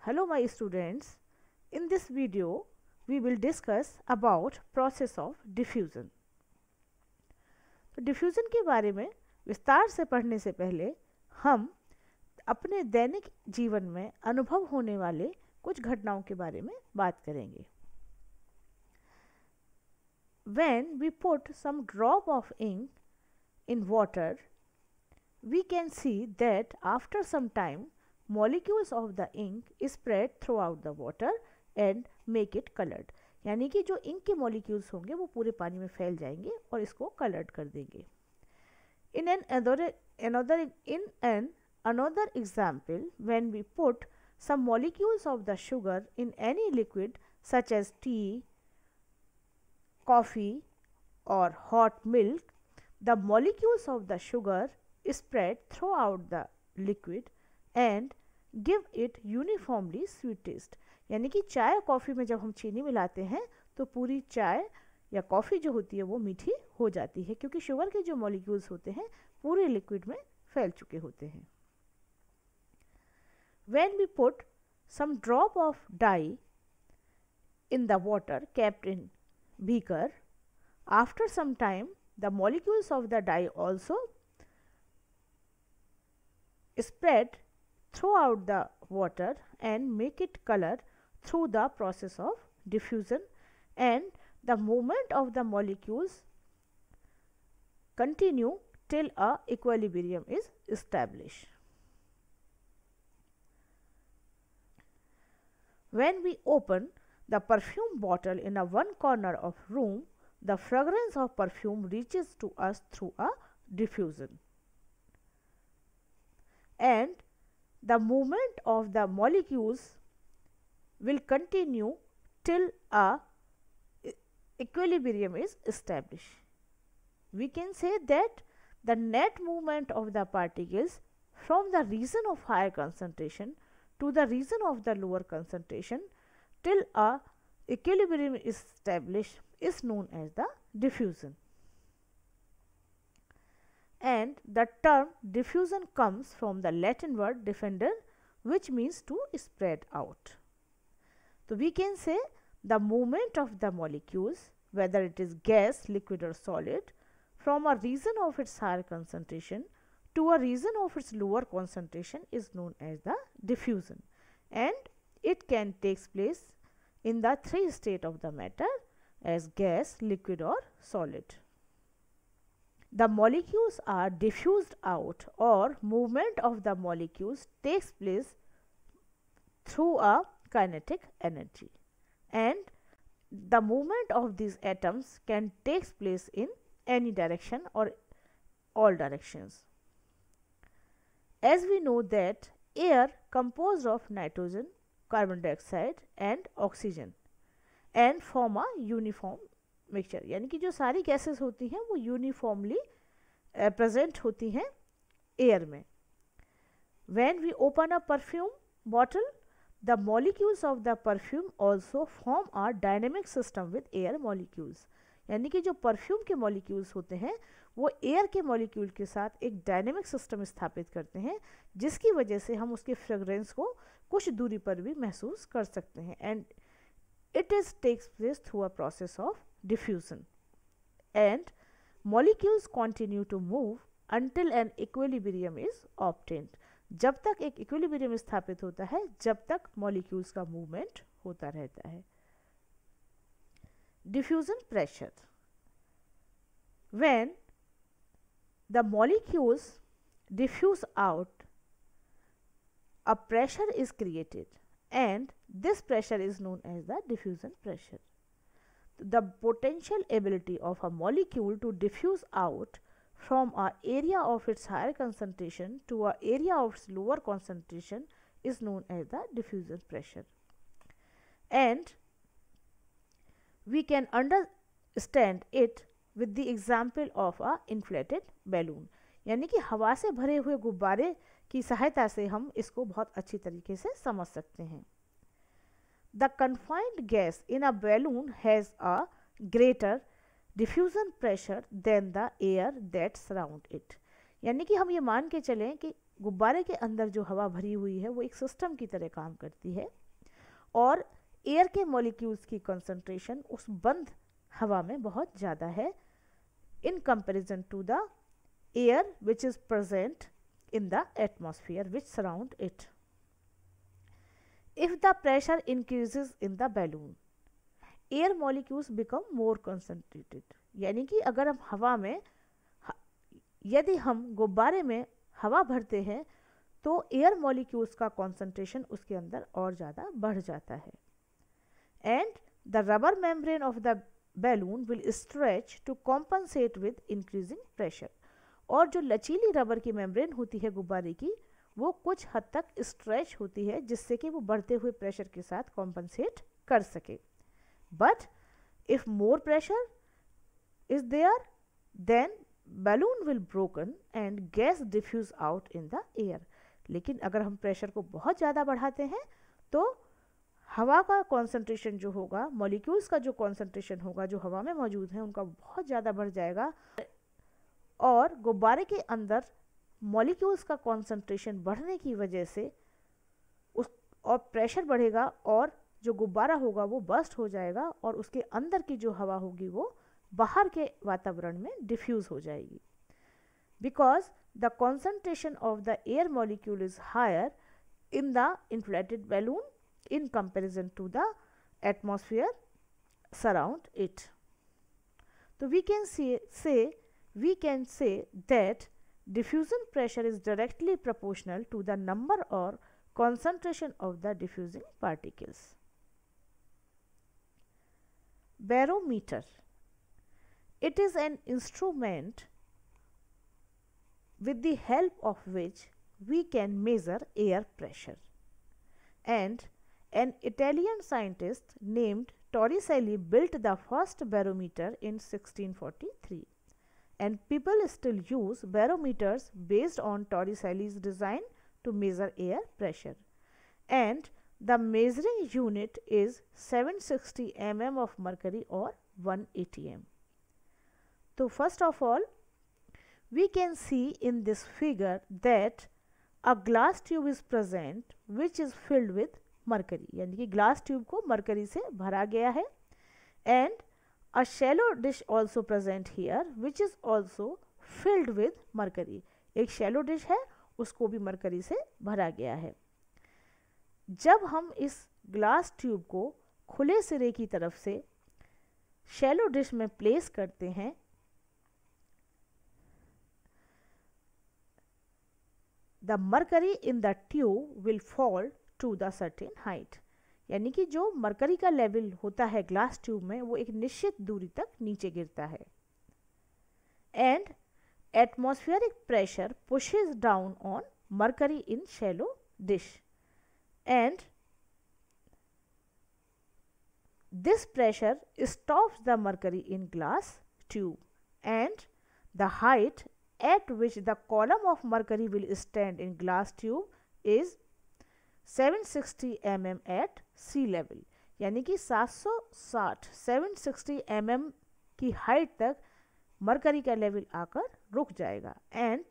Hello my students, in this video we will discuss about process of diffusion. तो diffusion के बारे में विस्तार से पढ़ने से पहले हम अपने दैनिक जीवन में अनुभव होने वाले कुछ घटनाओं के बारे में बात करेंगे. When we put some drop of ink in water, we can see that after some time molecules of the ink is spread throughout the water and make it colored. यानी कि जो इंक के मॉलिक्यूल्स होंगे वो पूरे पानी में फैल जाएंगे और इसको कलर्ड कर देंगे. In another example, when we put some molecules of the sugar in any liquid such as tea, coffee or hot milk, the molecules of the sugar spread throughout the liquid and give it uniformly sweet taste. यानी कि चाय coffee में जब हम चीनी मिलाते हैं तो पूरी चाय या कॉफ़ी जो होती है वो मीठी हो जाती है क्योंकि शुगर के जो मॉलिक्यूल्स होते हैं पूरे लिक्विड में फैल चुके होते हैं. When we put some drop of dye in the water kept in beaker, after some time the molecules of the dye also spread throughout the water and make it color through the process of diffusion, and the movement of the molecules continue till a equilibrium is established. When we open the perfume bottle in a one corner of room, the fragrance of perfume reaches to us through a diffusion, and the movement of the molecules will continue till a equilibrium is established. We can say that the net movement of the particles from the region of higher concentration to the region of the lower concentration till a equilibrium is established is known as the diffusion. And the term diffusion comes from the Latin word diffunder, which means to spread out. So we can say the movement of the molecules, whether it is gas, liquid or solid, from a region of its higher concentration to a region of its lower concentration is known as the diffusion, and it can take place in the three states of the matter as gas, liquid or solid. The molecules are diffused out, or movement of the molecules takes place through a kinetic energy, and the movement of these atoms can take place in any direction or all directions. As we know that air composed of nitrogen, carbon dioxide and oxygen and form a uniform mixture, यानी कि जो सारी gases होती हैं वो uniformly present होती हैं air में. When we open a perfume bottle, the molecules of the perfume also form a dynamic system with air molecules. यानी कि जो परफ्यूम के मॉलिक्यूल्स होते हैं वो एयर के मॉलिक्यूल के साथ एक डायनेमिक सिस्टम स्थापित करते हैं जिसकी वजह से हम उसके फ्रेग्रेंस को कुछ दूरी पर भी महसूस कर सकते हैं. And it is takes place through a process of diffusion, and molecules continue to move until an equilibrium is obtained. जब तक एक इक्विलिब्रियम स्थापित होता है जब तक मॉलिक्यूल्स का मूवमेंट होता रहता है. Diffusion pressure. When the molecules diffuse out, a pressure is created, and this pressure is known as the diffusion pressure. The potential ability of a molecule to diffuse out from an area of its higher concentration to an area of its lower concentration is known as the diffusion pressure. And we can understand it with the example of a inflated balloon. यानी कि हवा से भरे हुए गुब्बारे की सहायता से हम इसको बहुत अच्छी तरीके से समझ सकते हैं. The confined gas in a balloon has a greater diffusion pressure than the air that surround it. यानी कि हम ये मान के चलें कि गुब्बारे के अंदर जो हवा भरी हुई है वो एक सिस्टम की तरह काम करती है और एयर के मॉलिक्यूल्स की कंसंट्रेशन उस बंद हवा में बहुत ज़्यादा है in comparison to the air which is present in the atmosphere which surround it. If the pressure increases in the balloon, air molecules become more concentrated. यानी कि अगर हम हवा में यदि हम गुब्बारे में हवा भरते हैं तो एयर मॉलिक्यूल्स का कॉन्सेंट्रेशन उसके अंदर और ज़्यादा बढ़ जाता है. And the rubber membrane of the balloon will stretch to compensate with increasing pressure. और जो लचीली रबर की मेम्ब्रेन होती है गुब्बारे की वो कुछ हद तक स्ट्रेच होती है जिससे कि वो बढ़ते हुए प्रेशर के साथ कॉम्पनसेट कर सके. But if more pressure is there then balloon will broken and gas diffuse out in the air. लेकिन अगर हम प्रेशर को बहुत ज़्यादा बढ़ाते हैं तो हवा का कॉन्सेंट्रेशन जो होगा, मॉलिक्यूल्स का जो कॉन्सेंट्रेशन होगा जो हवा में मौजूद है उनका बहुत ज़्यादा बढ़ जाएगा और गुब्बारे के अंदर मॉलिक्यूल्स का कॉन्सेंट्रेशन बढ़ने की वजह से उस और प्रेशर बढ़ेगा और जो गुब्बारा होगा वो बर्स्ट हो जाएगा और उसके अंदर की जो हवा होगी वो बाहर के वातावरण में डिफ्यूज़ हो जाएगी. Because the concentration of the air molecule is higher in the inflated balloon in comparison to the atmosphere surround it. So we can say that diffusion pressure is directly proportional to the number or concentration of the diffusing particles. Barometer. It is an instrument with the help of which we can measure air pressure. And an Italian scientist named Torricelli built the first barometer in 1643, and people still use barometers based on Torricelli's design to measure air pressure. And the measuring unit is 760 mm of mercury or 1 atm. So first of all, we can see in this figure that a glass tube is present which is filled with mercury, यानी कि glass tube को mercury से भरा गया है. And a shallow dish also present here which is also filled with mercury. एक shallow dish है उसको भी मरकरी से भरा गया है. जब हम इस ग्लास ट्यूब को खुले सिरे की तरफ से शैलो डिश में प्लेस करते हैं the mercury in the tube will fall to the certain height. यानी कि जो मरकरी का लेवल होता है ग्लास ट्यूब में वो एक निश्चित दूरी तक नीचे गिरता है. And atmospheric pressure pushes down on mercury in shallow dish and this pressure stops the mercury in glass tube and the height at which the column of mercury will stand in glass tube is 760 mm at sea level. यानी कि 760 mm की height तक mercury का level आकर रुक जाएगा. And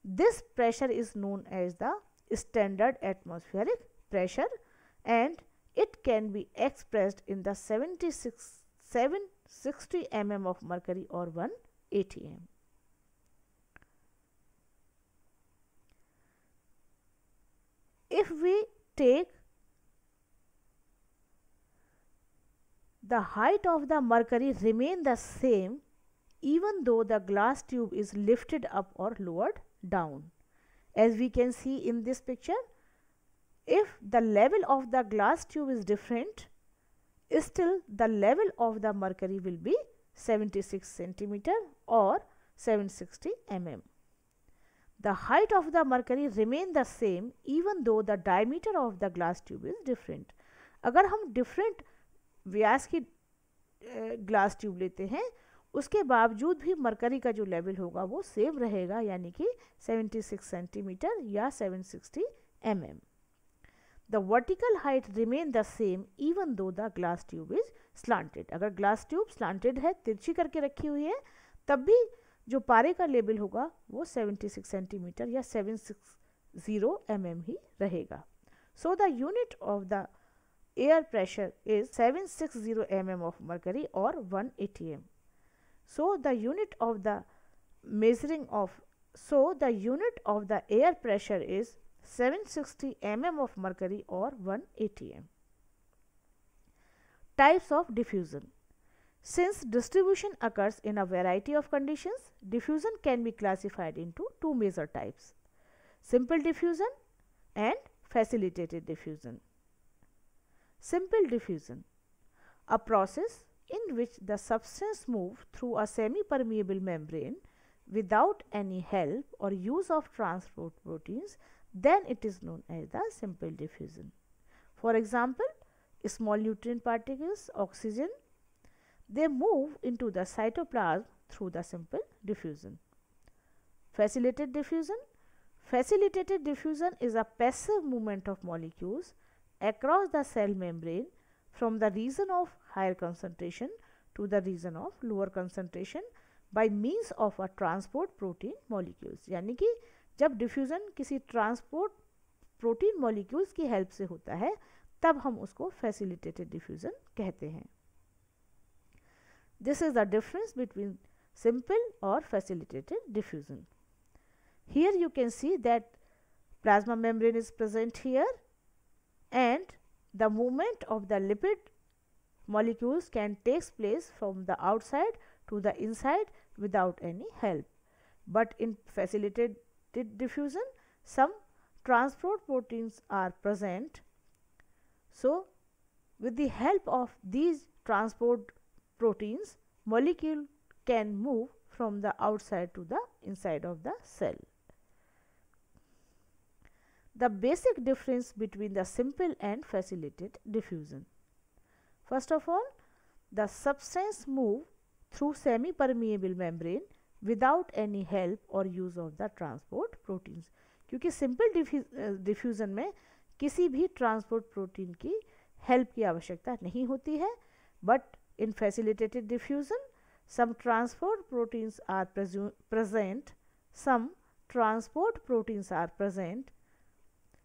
this pressure is known as the standard atmospheric pressure and it can be expressed in the 760 mm of mercury or 1 atm. If we take the height of the mercury remain the same even though the glass tube is lifted up or lowered down. As we can see in this picture, if the level of the glass tube is different, still the level of the mercury will be 76 centimeter or 760 mm. The height of the mercury remain the same even though the diameter of the glass tube is different. अगर हम different व्यास की glass tube लेते हैं उसके बावजूद भी mercury का जो लेवल होगा वो सेम रहेगा, यानी कि 76 सेंटीमीटर या 760 mm. The vertical height remain the same even though the glass tube is slanted. अगर ग्लास ट्यूब slanted है, तिरछी करके रखी हुई है, तब भी जो पारे का लेवल होगा वो 76 सेंटीमीटर या 0 mm ही रहेगा. So the unit of the air pressure is 760 mm of mercury or 1 atm. So the unit of the air pressure is 760 mm of mercury or 1 atm. Types of diffusion. Since distribution occurs in a variety of conditions, diffusion can be classified into two major types: simple diffusion and facilitated diffusion. Simple diffusion, a process in which the substance moves through a semi-permeable membrane without any help or use of transport proteins, then it is known as the simple diffusion. For example, small nutrient particles, oxygen, they move into the cytoplasm through the simple diffusion. Facilitated diffusion. Facilitated diffusion is a passive movement of molecules across the cell membrane from the region of higher concentration to the region of lower concentration by means of a transport protein molecules. यानी कि जब diffusion किसी transport protein molecules की help से होता है तब हम उसको facilitated diffusion कहते हैं. This is the difference between simple or facilitated diffusion. Here you can see that plasma membrane is present here, and the movement of the lipid molecules can take place from the outside to the inside without any help. But in facilitated diffusion, some transport proteins are present. So, with the help of these transport proteins, molecule can move from the outside to the inside of the cell. The basic difference between the simple and facilitated diffusion. First of all, the substance move through semi-permeable membrane without any help or use of the transport proteins. क्योंकि simple diffusion में किसी भी transport protein की help की आवश्यकता नहीं होती है, but in facilitated diffusion, some transport proteins are present,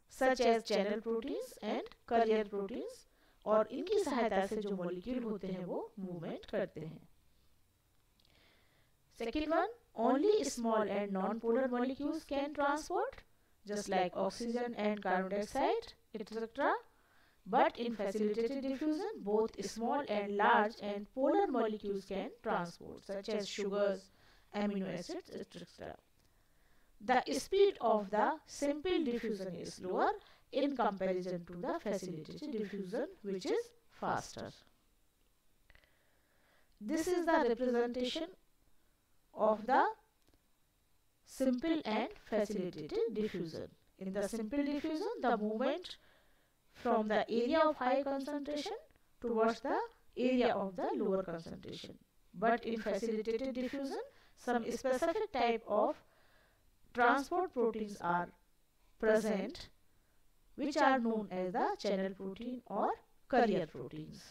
such as channel proteins and carrier proteins, और इनकी सहायता से जो मॉलिक्यूल होते हैं वो मूवमेंट करते हैं. Second one, only small and non-polar molecules can transport, just like oxygen and carbon dioxide, etc. But in facilitated diffusion, both small and large and polar molecules can transport, such as sugars, amino acids, etc. The speed of the simple diffusion is lower in comparison to the facilitated diffusion, which is faster. This is the representation of the simple and facilitated diffusion. In the simple diffusion, the movement from the area of high concentration towards the area of the lower concentration. But in facilitated diffusion, some specific type of transport proteins are present, which are known as the channel protein or carrier proteins.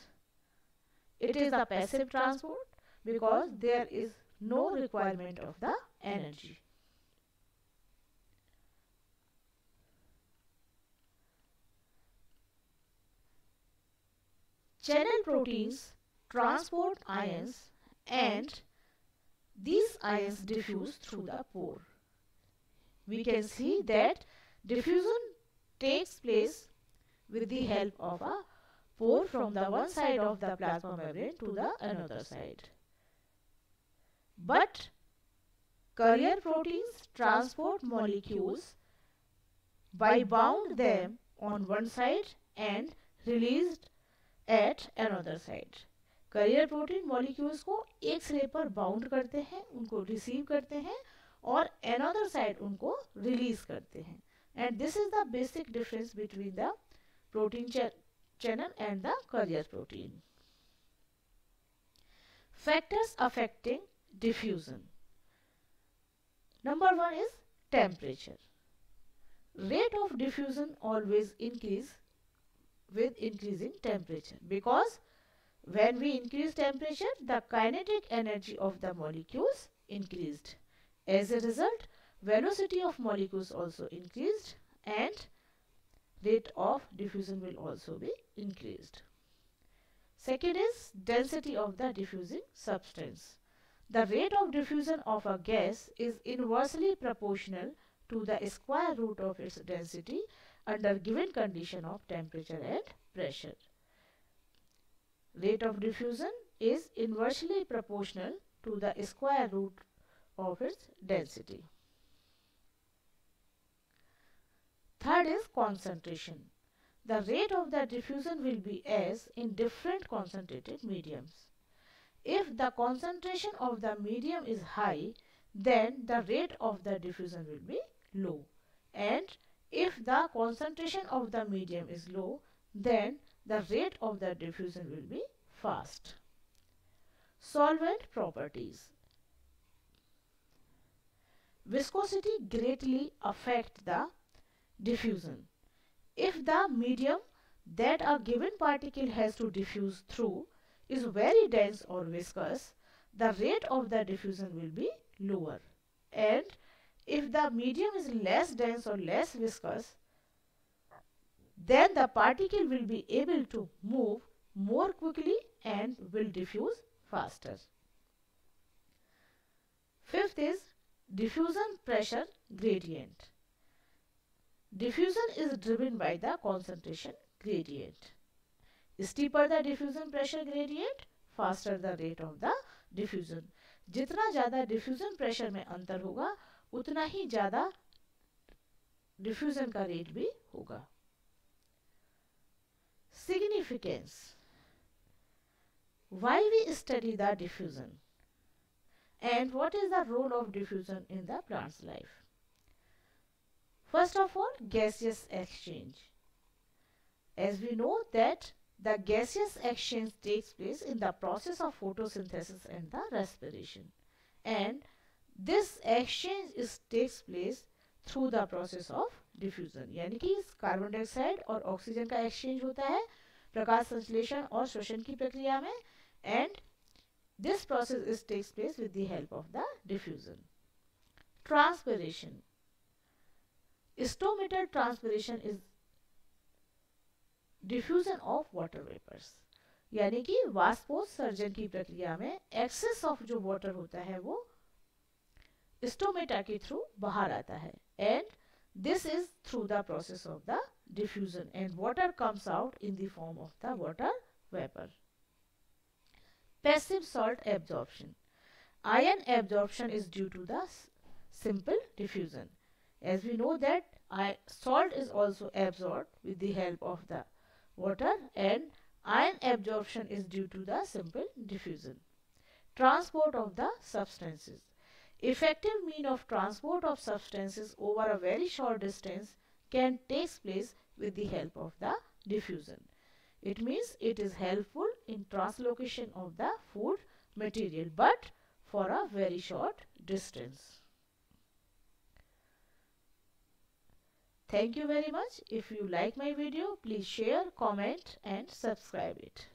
It is a passive transport because there is no requirement of the energy. Channel proteins transport ions and these ions diffuse through the pore. We can see that diffusion takes place with the help of a pore from the one side of the plasma membrane to the another side. But carrier proteins transport molecules by bound them on one side and released at another side. Carrier protein molecules को एक सिरे पर bound करते हैं, उनको receive करते हैं और another side उनको रिलीज करते हैं. And this is the basic difference between the protein channel and the carrier protein. Factors affecting diffusion. Number one is temperature. Rate of diffusion always increase with increasing temperature, because when we increase temperature, the kinetic energy of the molecules increased. As a result, velocity of molecules also increased and rate of diffusion will also be increased. Second is density of the diffusing substance. The rate of diffusion of a gas is inversely proportional to the square root of its density under given condition of temperature and pressure. Rate of diffusion is inversely proportional to the square root of its density. Third is concentration. The rate of the diffusion will be as in different concentrated mediums. If the concentration of the medium is high, then the rate of the diffusion will be low. And if the concentration of the medium is low, then the rate of the diffusion will be fast. Solvent properties. Viscosity greatly affects the diffusion. If the medium that a given particle has to diffuse through is very dense or viscous, the rate of the diffusion will be lower. And if the medium is less dense or less viscous, then the particle will be able to move more quickly and will diffuse faster. Fifth is diffusion pressure gradient. Diffusion is driven by the concentration gradient. Steeper the diffusion pressure gradient, faster the rate of the diffusion. जितना ज़्यादा diffusion pressure में अंतर होगा, उतना ही ज़्यादा diffusion का rate भी होगा. Significance. Why we study the diffusion? And what is the role of diffusion in the plant's life? First of all, gaseous exchange. As we know that the gaseous exchange takes place in the process of photosynthesis and the respiration. And this exchange takes place through the process of diffusion. यानी कि carbon dioxide और oxygen का exchange होता है प्रकाश संश्लेषण और श्वसन की प्रक्रिया में, and this process takes place with the help of the diffusion. Transpiration. Stomatal transpiration is diffusion of water vapors. यानी कि वाष्पोत्सर्जन की प्रक्रिया में excess of जो water होता है वो स्टोमेटा के थ्रू बाहर आता है, and this is through the process of the diffusion, and water comes out in the form of the water vapor. Passive salt absorption. Ion absorption is due to the simple diffusion. As we know that salt is also absorbed with the help of the water, and ion absorption is due to the simple diffusion. Transport of the substances. Effective mean of transport of substances over a very short distance can take place with the help of the diffusion. It means it is helpful in translocation of the food material, but for a very short distance. Thank you very much. If you like my video, please share, comment and subscribe it.